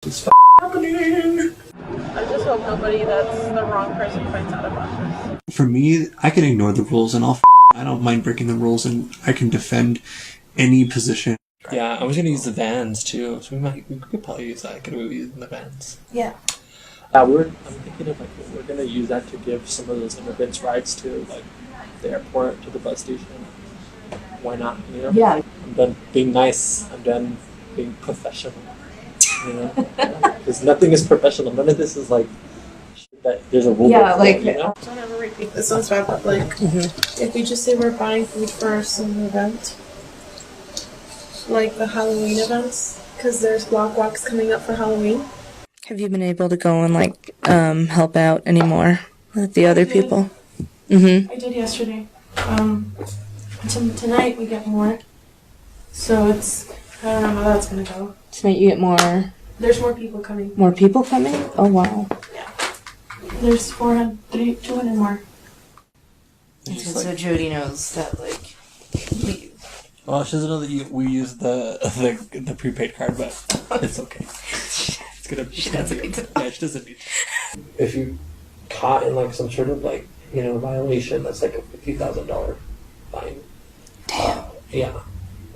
It's happening. I just hope nobody that's the wrong person finds out about this. For me, I can ignore the rules and I don't mind breaking the rules, and I can defend any position. Yeah, I was gonna use the vans too, so we could probably use that. Could we be using the vans? Yeah. I'm thinking of we're gonna use that to give some of those immigrants rides to the airport, to the bus station. Why not? Yeah. I'm done being nice. I'm done being professional. Because nothing is professional. None of this is shit that there's a rule. Yeah, don't ever repeat this. Sounds bad, but if we just say we're buying food for some event, like the Halloween events, because there's block walks coming up for Halloween. Have you been able to go and help out anymore with the other people? I did yesterday. Tonight we get more. So I don't know how that's gonna go. Tonight you get more. There's more people coming. More people coming? Oh wow. Yeah. There's 200 more. So Jody knows that Well, she doesn't know that we use the prepaid card, but it's okay. She doesn't need to. Yeah, she doesn't need to. If you caught in some sort of violation, that's a $50,000 fine. Damn. Yeah.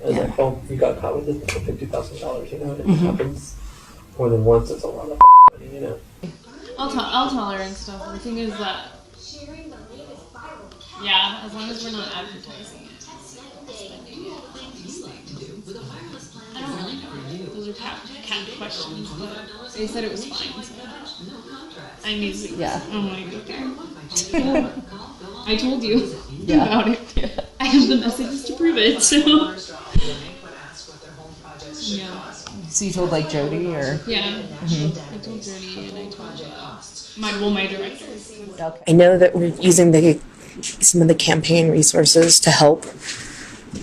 And you got caught with this $50,000. And it happens more than once. It's a lot of money. I'll tell her and stuff. The thing is that, yeah, as long as we're not advertising it. I don't really know. Those are cat questions, but they said it was fine. So I'm using. Yeah. Oh my god. I told you about it. Yeah. I have the messages to prove it. So. Yeah. So you told Jody or? Yeah. I told Jody and I told my director. Okay. I know that we're using some of the campaign resources to help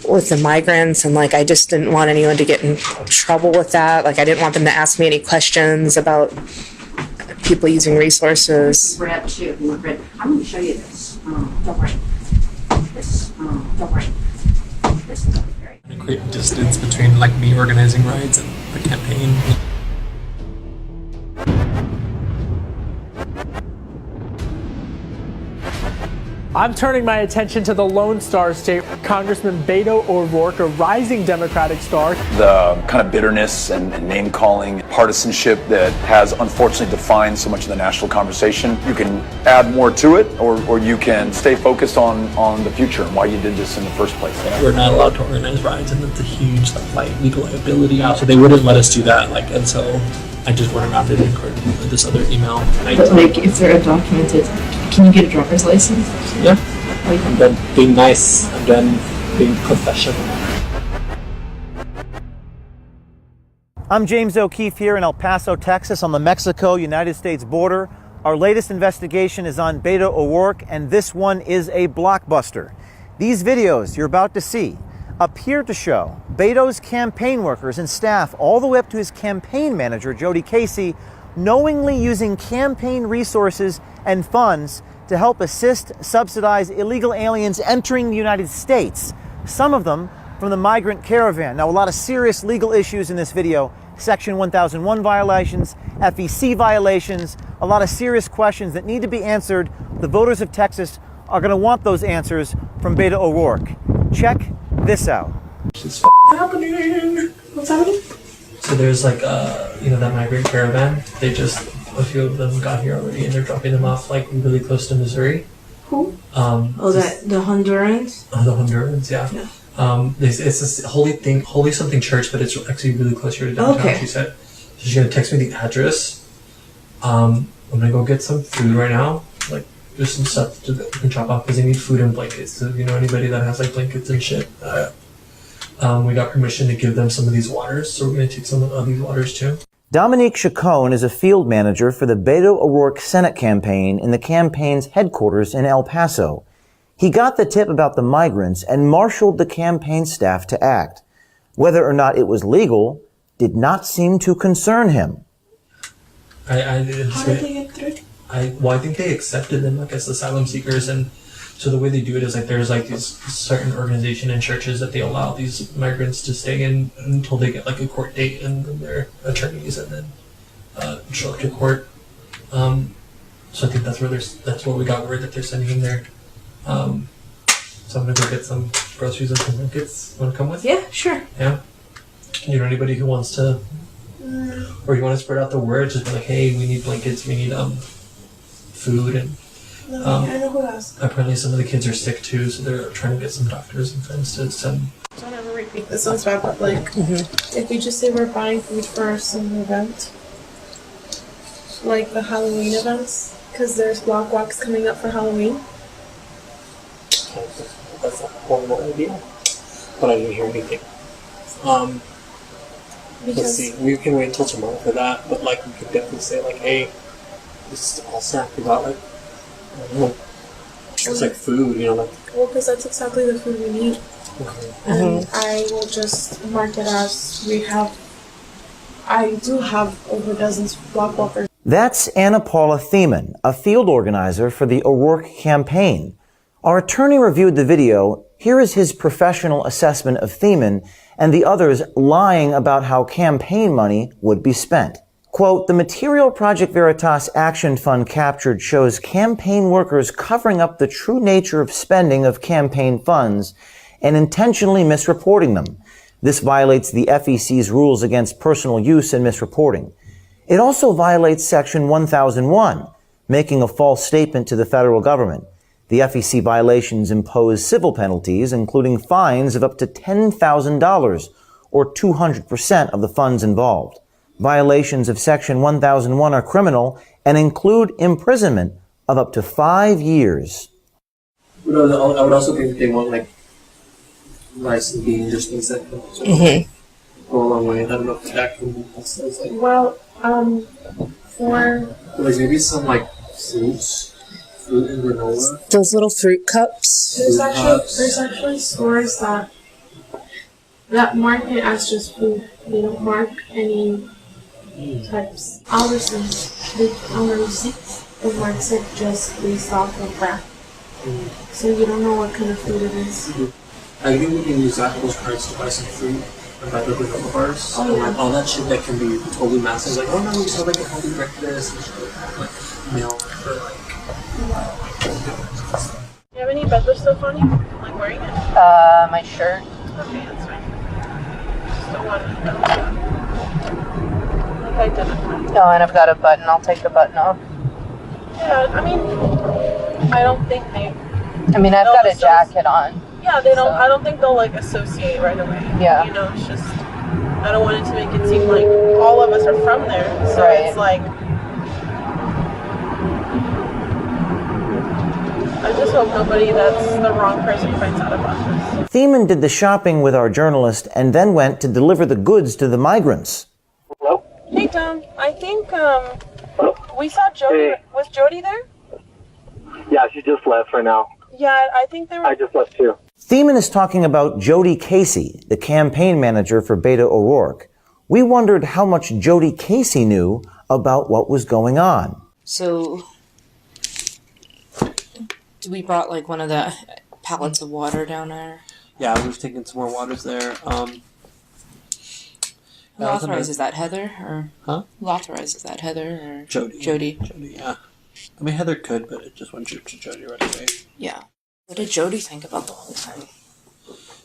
with the migrants, and I just didn't want anyone to get in trouble with that. I didn't want them to ask me any questions about people using resources. We're at 2. I'm going to show you this. Don't worry. Don't worry. This is very. Create distance between me organizing rides and the campaign. I'm turning my attention to the Lone Star State. Congressman Beto O'Rourke, a rising Democratic star. The kind of bitterness and name-calling, partisanship that has unfortunately defined so much of the national conversation. You can add more to it, or you can stay focused on the future and why you did this in the first place. We're not allowed to organize rides, and it's a huge legal liability. So they wouldn't let us do that. And so I just went around it and recorded this other email. But if they're undocumented, can you get a driver's license? Yeah. I'm done being nice. I'm done being professional. I'm James O'Keefe here in El Paso, Texas, on the Mexico-United States border. Our latest investigation is on Beto O'Rourke, and this one is a blockbuster. These videos you're about to see appear to show Beto's campaign workers and staff, all the way up to his campaign manager, Jody Casey, knowingly using campaign resources and funds to help assist, subsidize illegal aliens entering the United States, some of them from the migrant caravan. Now, a lot of serious legal issues in this video. Section 1001 violations, FEC violations, a lot of serious questions that need to be answered. The voters of Texas are going to want those answers from Beto O'Rourke. Check this out. It's happening. What's happening? So there's that migrant caravan. A few of them got here already, and they're dropping them off really close to Missouri. Who? The Hondurans? Oh, the Hondurans, yeah. It's this holy something church, but it's actually really close here to downtown. Okay. She said. So she's gonna text me the address. I'm gonna go get some food right now. There's some stuff to drop off because they need food and blankets. So anybody that has blankets and shit. We got permission to give them some of these waters, so we're gonna take some of these waters too. Dominique Chacon is a field manager for the Beto O'Rourke Senate campaign in the campaign's headquarters in El Paso. He got the tip about the migrants and marshaled the campaign staff to act. Whether or not it was legal did not seem to concern him. How did they get through? I think they accepted them as asylum seekers, and so the way they do it is there's these certain organization and churches that they allow these migrants to stay in until they get a court date and their attorneys, and then introductory court. So I think that's where we got word that they're sending him there. So I'm gonna go get some groceries and some blankets. Want to come with? Yeah, sure. Yeah. You know anybody who wants to, or you want to spread out the word? Just be like, hey, we need blankets, we need food, and I know who else. apparently some of the kids are sick too, so they're trying to get some doctors and friends to send. Don't ever repeat this sounds bad, but like, if we just say we're buying food for some event, like the Halloween events, because there's block walks coming up for Halloween. That's a horrible idea, but I didn't hear anything. Let's see. We can wait until tomorrow for that, but like we could definitely say like, hey, this is all staff. We got like, I don't know, it's like food, you know, like. Well, because that's exactly the food we need. And I will just mark it as I do have over dozens of block walkers. That's Anna Paula Thiemann, a field organizer for the O'Rourke campaign. Our attorney reviewed the video. Here is his professional assessment of Thiemann and the others lying about how campaign money would be spent. Quote, the material Project Veritas Action Fund captured shows campaign workers covering up the true nature of spending of campaign funds and intentionally misreporting them. This violates the FEC's rules against personal use and misreporting. It also violates Section 1001, making a false statement to the federal government. The FEC violations impose civil penalties, including fines of up to $10,000 or 200% of the funds involved. Violations of Section 1001 are criminal and include imprisonment of up to 5 years. I would also think that they want like rice and beans or things that can go a long way. I don't know if that can be like. Well, for like maybe some like fruit and granola. Those little fruit cups. there's actually stores that mark it as just food. They don't mark any types. Obviously, on the receipts, it marks it just based off of that. So you don't know what kind of food it is. I think we can use those cards to buy some fruit and buy the granola bars. Oh, yeah. Like all that shit that can be totally massive. Like, oh no, we still like a healthy breakfast and shit like that. Like milk or like. Do you have any Beto stuff on you? Like wearing it? My shirt. Okay, that's fine. Just don't want it. I didn't. No, and I've got a button. I'll take the button off. Yeah, I mean, I don't think they. I mean, I've got a jacket on. Yeah, they don't. I don't think they'll like associate right away. Yeah. You know, it's just. I don't want it to make it seem like all of us are from there. So Right. it's like. I just hope nobody that's the wrong person finds out about this. Thiemann did the shopping with our journalist and then went to deliver the goods to the migrants. Hello? Hey Tom, I think we saw Jody. Hey. Was Jody there? Yeah, she just left right now. Yeah, I think they were. I just left too. Thiemann is talking about Jody Casey, the campaign manager for Beto O'Rourke. We wondered how much Jody Casey knew about what was going on. So, we brought like one of the pallets of water down there. Yeah, we've taken some more waters there. Who authorizes that, Heather? Or Huh? who authorizes that, Heather? Or Jody. Jody. Jody, yeah. I mean, Heather could, but it just went to Jody right away. Yeah. What did Jody think about the whole thing?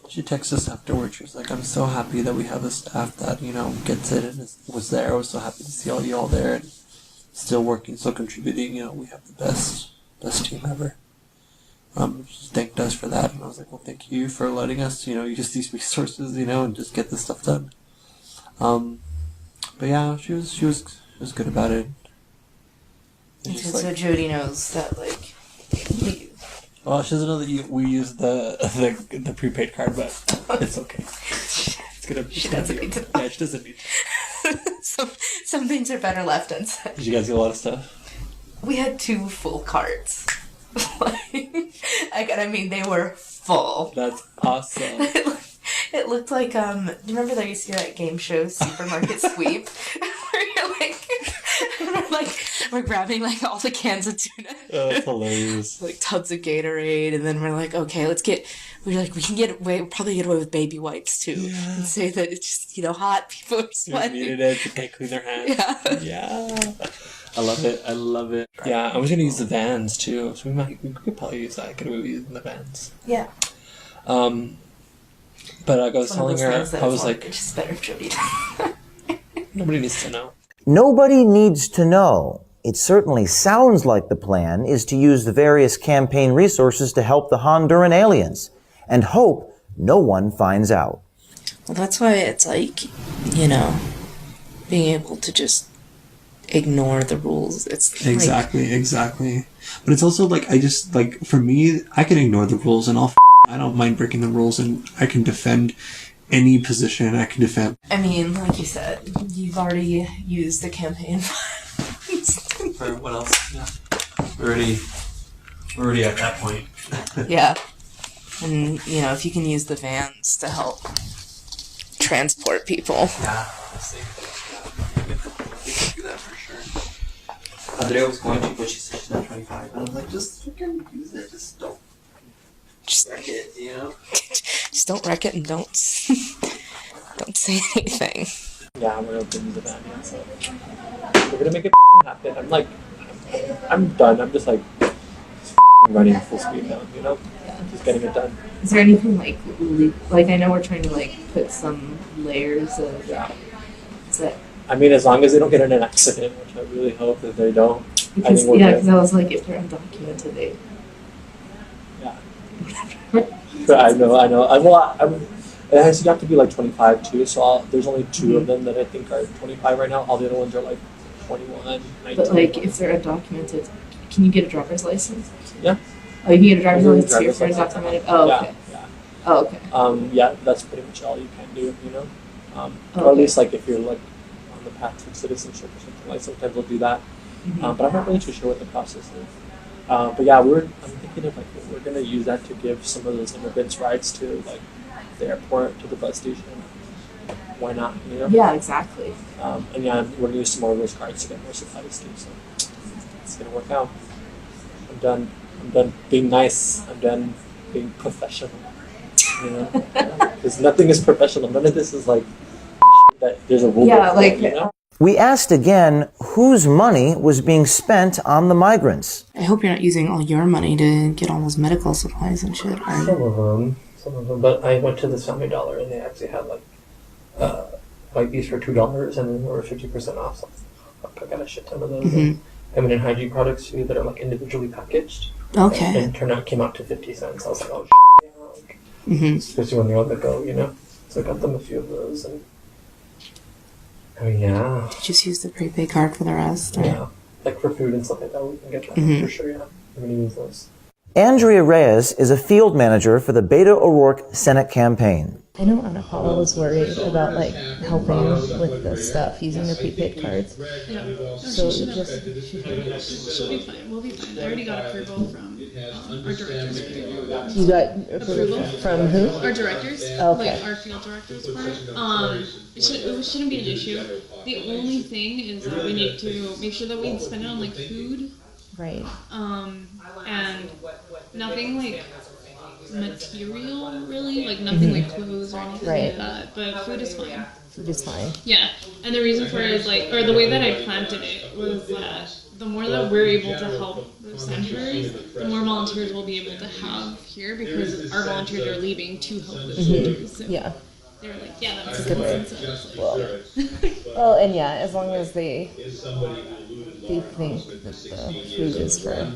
She texted us afterwards. She was like, I'm so happy that we have a staff that, you know, gets it and was there. I was so happy to see all you all there and still working, still contributing. You know, we have the best team ever. She thanked us for that. And I was like, well, thank you for letting us, you know, use these resources, you know, and just get this stuff done. But yeah, she was good about it. Okay, so Jody knows that, like, well, she doesn't know that we use the prepaid card, but it's okay. She doesn't need to. Yeah, she doesn't need to. some things are better left unsaid. Did you guys get a lot of stuff? We had 2 full carts. I mean, they were full. That's awesome. It looked like, do you remember that you see that game show, Supermarket Sweep? Where you're like, we're grabbing like all the cans of tuna. That's hilarious. Like tubs of Gatorade, and then we're like, okay, we can get away, we'll probably get away with baby wipes too, and say that it's just, hot, people are sweating. Needed it, they can't clean their hands. Yeah. I love it. Yeah, I was gonna use the vans too, so we could probably use that. Could we use the vans? Yeah. But I was telling her, I was like, it's just better if Jody. nobody needs to know. Nobody needs to know. It certainly sounds like the plan is to use the various campaign resources to help the Honduran aliens and hope no one finds out. Well, that's why it's like, being able to just ignore the rules. It's Exactly. But it's also like, for me, I can ignore the rules and I don't mind breaking the rules, and I can defend any position. I can defend. I mean, like you said, you've already used the campaign For what else? Yeah. We're already at that point. Yeah. And, if you can use the vans to help transport people. Yeah, honestly. Yeah. We can do that for sure. Andrea was going to, but she said she's not 25. And I was like, just freaking use it. Just don't wreck it, Just don't wreck it and don't say anything. Yeah, we're going to use the van, yeah. So we're going to make it happen. I'm done. I'm just running full speed now, Just getting it done. Is there anything like I know we're trying to put some layers of is that I mean, as long as they don't get in an accident, which I really hope that they don't. Because I was like, if they're undocumented, they I know. It has to be 25 too. So there's only 2 of them that I think are 25 right now. All the other ones are 21, 19. But if they're undocumented, can you get a driver's license? Yeah. Oh, you can get a driver's license here if you're undocumented? Oh, okay. Yeah. Oh, okay. Yeah, that's pretty much all you can do, Or at least if you're on the path to citizenship or something, sometimes they'll do that. But I'm not really too sure what the process is. But yeah, I'm thinking of we're gonna use that to give some of those immigrants rides to the airport, to the bus station. Why not? Yeah, exactly. And yeah, we're gonna use some more of those cards to get more supplies too. So it's gonna work out. I'm done being nice. I'm done being professional. Because nothing is professional. None of this is that there's a rule. Yeah, We asked again whose money was being spent on the migrants. I hope you're not using all your money to get all those medical supplies and shit. Some of them. But I went to the Family Dollar and they actually had Whitebees for $2 and then they were 50% off. So I got a shit ton of those. Mm-hmm. Feminine hygiene products too that are individually packaged. Okay. And came out to 50 cents. I was like, oh shit. Mm-hmm. Especially when they're on the go, So I got them a few of those and yeah. Just use the prepaid card for the rest. Or? Yeah. For food and stuff like that, we can get that for sure, yeah. I'm going to use those. Andrea Reyes is a field manager for the Beto O'Rourke Senate campaign. I know Ana Paula was worried about helping with the stuff using the prepaid cards. Yeah. No, So she'll be fine. We'll be fine. I already got approval from our directors. You got approval from who? Our directors. Okay. Our field directors for it. It shouldn't be an issue. The only thing is that we need to make sure that we spend it on food. Right. And nothing material really, nothing clothes or anything like that. But food is fine. Food is fine. Yeah, and the reason for it is or the way that I planted it was that the more that we're able to help the centers, the more volunteers we'll be able to have here because our volunteers are leaving to help the centers. So Yeah. they were yeah, that's a good way. Well, and yeah, as long as they think that the food is for.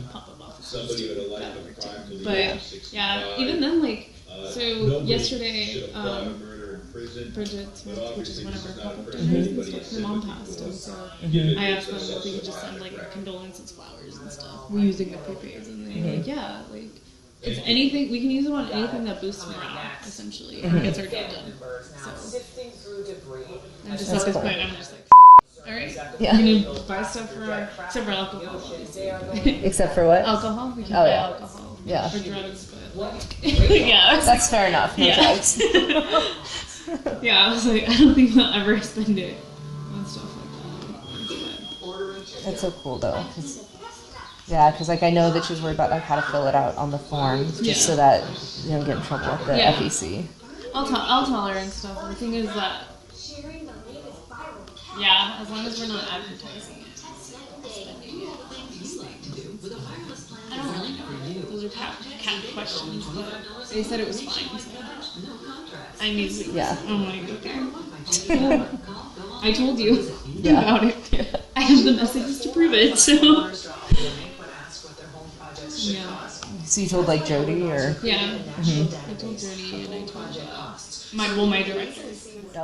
But yeah, even then, so yesterday, Bridget, which is one of our pop-up donors and stuff, her mom passed, and so I asked them if we could just send condolences flowers and stuff using the prepaids, and they yeah, it's anything we can use it on anything that boosts morale, essentially, and gets our job done. So, and just at this point, I'm just all right. Yeah. We need to buy stuff except for alcohol. Except for what? Alcohol. We can buy alcohol. Yeah. For drugs, but yeah. That's fair enough. No drugs. Yeah, I was I don't think we'll ever spend it on stuff like that. That's so cool, though. Yeah, because like I know that she's worried about like how to fill it out on the forms, just so that you don't get in trouble with the FEC. I'll tell her and stuff. The thing is that, yeah, as long as we're not advertising it. I don't really know. Those are cat questions, but they said it was fine. So I mean, oh my god. I told you about it. Yeah. I have the messages to prove it. So. Yeah. So you told like Jody or? Yeah. I told Jody and I told my director.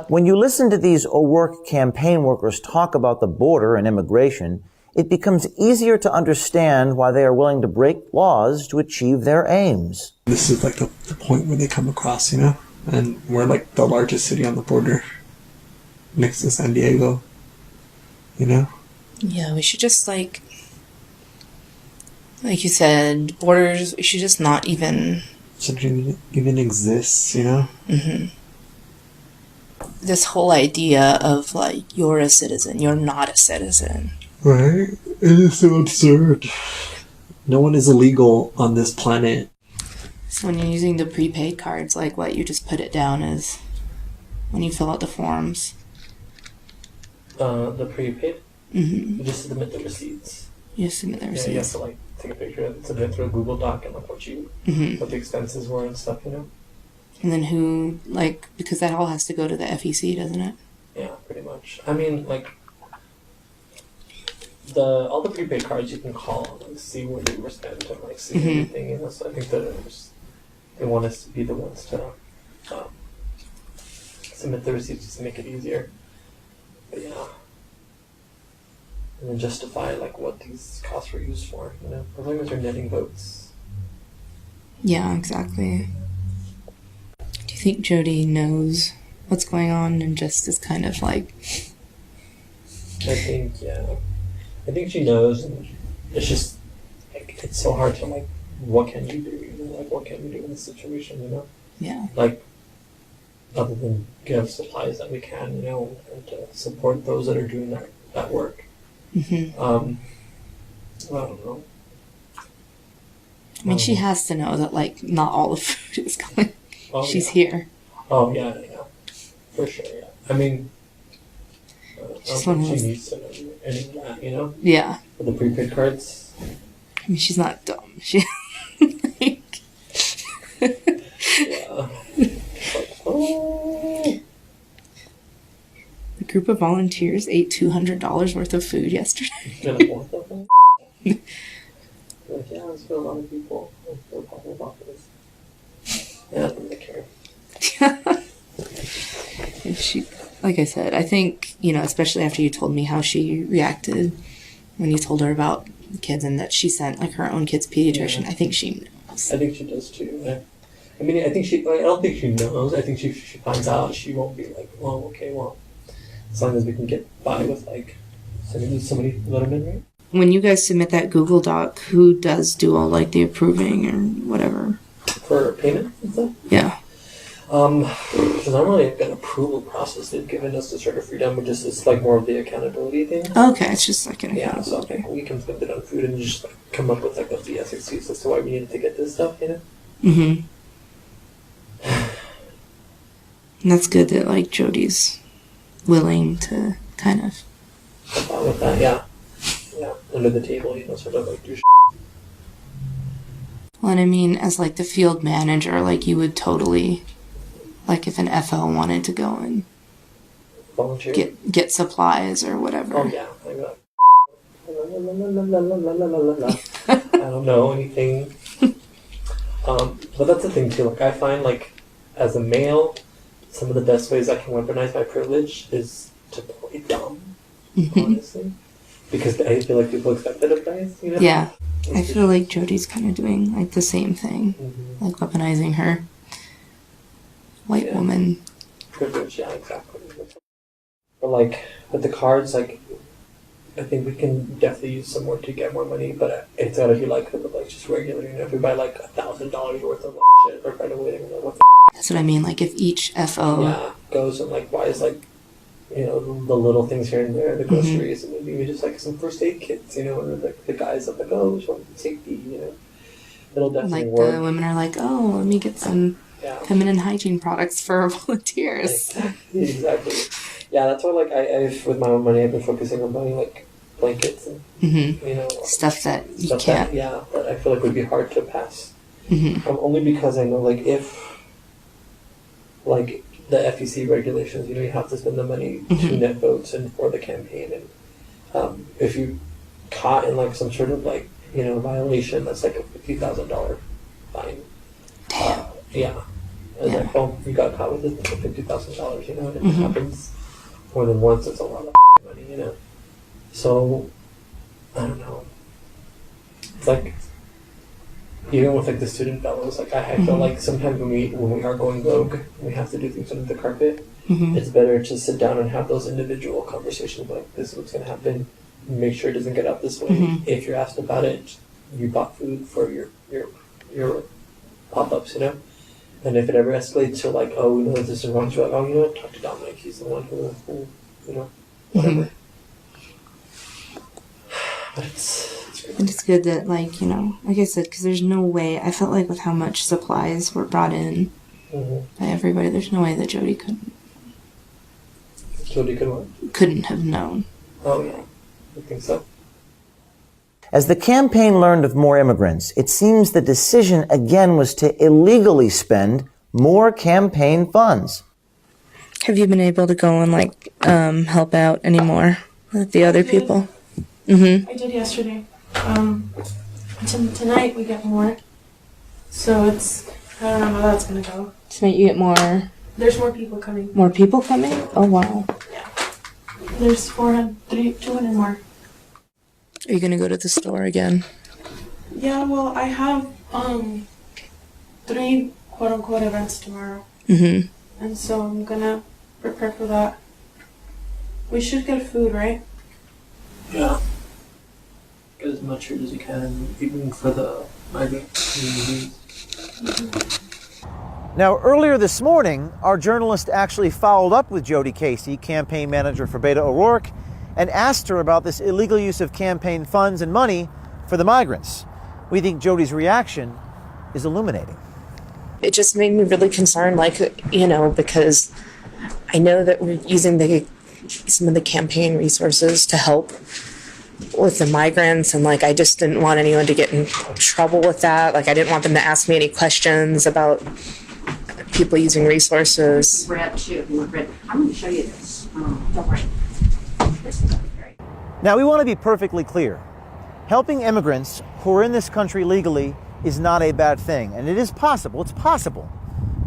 When you listen to these O'Rourke campaign workers talk about the border and immigration, it becomes easier to understand why they are willing to break laws to achieve their aims. This is like the point where they come across, you know? And we're like the largest city on the border, next to San Diego, you know? Yeah, we should just like you said, borders, we should just not even... Shouldn't even exist, you know? Mm-hmm. This whole idea of like, you're a citizen, you're not a citizen. Right? It is so absurd. No one is illegal on this planet. So when you're using the prepaid cards, like what, you just put it down as when you fill out the forms? The prepaid? Mm-hmm. You just submit the receipts. You just submit the receipts. Yeah, you have to like take a picture of it, submit it through a Google Doc and like what the expenses were and stuff, you know? And then who, like, because that all has to go to the FEC, doesn't it? Yeah, pretty much. I mean, like, all the prepaid cards you can call and like, see where they were spent and like see everything, you know? So I think that they want us to be the ones to submit the receipts just to make it easier. But yeah. And then justify like what these costs were used for, you know? As long as you're netting votes. Yeah, exactly. Do you think Jody knows what's going on and just is kind of like... I think she knows, and it's just, like, it's so hard to, like, what can you do, you know? Like, what can we do in this situation, you know? Yeah. Like, other than give supplies that we can, you know, and to support those that are doing that work. Mm-hmm. Well, I don't know. I mean, she has to know that, like, not all the food is coming. She's here. Oh, yeah. For sure, yeah. I mean, I don't think she needs to know any of that, you know? Yeah. For the prepaid cards. I mean, she's not dumb. She... like... yeah. Oh. A group of volunteers ate $200 worth of food yesterday. Yeah, there's been a lot of people who are talking about this. Yeah, I don't really care. And she, like I said, I think, you know, especially after you told me how she reacted when you told her about the kids and that she sent, like, her own kid's pediatrician, I think she knows. I think she does, too. I mean, I don't think she knows. I think she finds out, she won't be like, well, okay, well, as long as we can get by with, like, somebody let them in, right? When you guys submit that Google Doc, who does do all, like, the approving or whatever? For payment and stuff? Yeah. There's not really like an approval process. They've given us the sort of freedom, which is it's like more of the accountability thing. Okay, it's just like an accountability. Yeah, so like, we can spend it on food and just like, come up with like a BS excuse as to why we needed to get this stuff, you know? Mm-hmm. And that's good that, like, Jody's willing to kind of... with that, yeah. Yeah, under the table, you know, sort of like do Well, and I mean, as, like, the field manager, like, you would totally... Like, if an FO wanted to go and... volunteer? Get supplies or whatever. Oh, yeah. I don't know anything. But that's the thing, too. Like, I find, like, as a male... Some of the best ways I can weaponize my privilege is to play dumb, honestly. Because I feel like people expect it of guys, you know? Yeah. I feel like Jody's kind of doing, like, the same thing. Mm-hmm. Like, weaponizing her white woman. Privilege, yeah, exactly. But, like, with the cards, like, I think we can definitely use some more to get more money, but it's gotta be, like, just regular, you know? If we buy, like, $1,000 worth of, like, shit, or right away, they're gonna what the That's what I mean, like, if each FO... Yeah, goes and, like, buys, like, you know, the little things here and there, the groceries, and maybe just like some first aid kits, you know, or like the guys up like, oh, just want safety, you know. It'll definitely like work. the women are like, oh, let me get some feminine hygiene products for volunteers. Exactly. Yeah, that's why like I've with my own money I've been focusing on buying like blankets and you know stuff that you can't. That I feel like would be hard to pass. Only because I know like if like the FEC regulations, you know, you have to spend the money to net votes and for the campaign, and if you caught in like some sort of like, you know, violation, that's like a $50,000 fine. Damn. And like, well, you got caught with it for $50,000, you know, and it happens more than once. It's a lot of money, you know. So I don't know. It's like even with like the student fellows, like I feel like sometimes when we are going rogue, we have to do things under the carpet. It's better to sit down and have those individual conversations. Like, this is what's going to happen. Make sure it doesn't get out this way. If you're asked about it, you bought food for your pop-ups, you know. And if it ever escalates to like, oh, we know this is wrong, so like, oh, you know what, talk to Dominic. He's the one who you know, whatever. But it's good that, like, you know, like I said, because there's no way, I felt like with how much supplies were brought in by everybody, there's no way that Jody couldn't. Jody could what? Couldn't have known. Oh, yeah. I think so. As the campaign learned of more immigrants, it seems the decision again was to illegally spend more campaign funds. Have you been able to go and, like, help out anymore with the other people? I did yesterday. Tonight we get more. So it's, I don't know how that's gonna go. Tonight you get more. There's more people coming. More people coming? Oh, wow. Yeah. There's 200 more. Are you gonna go to the store again? Yeah, well, I have 3 quote-unquote events tomorrow. And so I'm gonna prepare for that. We should get food, right? Yeah. Get as much food as you can, even for the migrant communities. Now, earlier this morning, our journalist actually followed up with Jody Casey, campaign manager for Beto O'Rourke, and asked her about this illegal use of campaign funds and money for the migrants. We think Jody's reaction is illuminating. It just made me really concerned, like, you know, because I know that we're using some of the campaign resources to help with the migrants, and like I just didn't want anyone to get in trouble with that. Like, I didn't want them to ask me any questions about people using resources. Red too. I'm going to show you this. Don't worry. This is great. Now, we want to be perfectly clear. Helping immigrants who are in this country legally is not a bad thing, and it is possible, it's possible,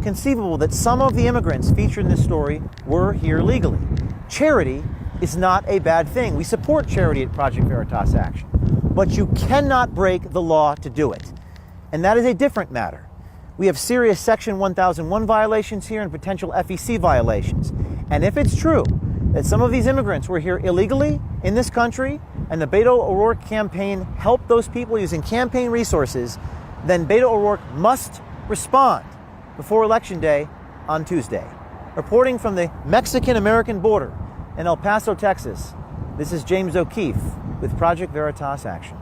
conceivable that some of the immigrants featured in this story were here legally. Charity is not a bad thing. We support charity at Project Veritas Action, but you cannot break the law to do it, and that is a different matter. We have serious Section 1001 violations here and potential FEC violations, and if it's true that some of these immigrants were here illegally in this country and the Beto O'Rourke campaign helped those people using campaign resources, then Beto O'Rourke must respond before Election Day on Tuesday. Reporting from the Mexican-American border in El Paso, Texas, this is James O'Keefe with Project Veritas Action.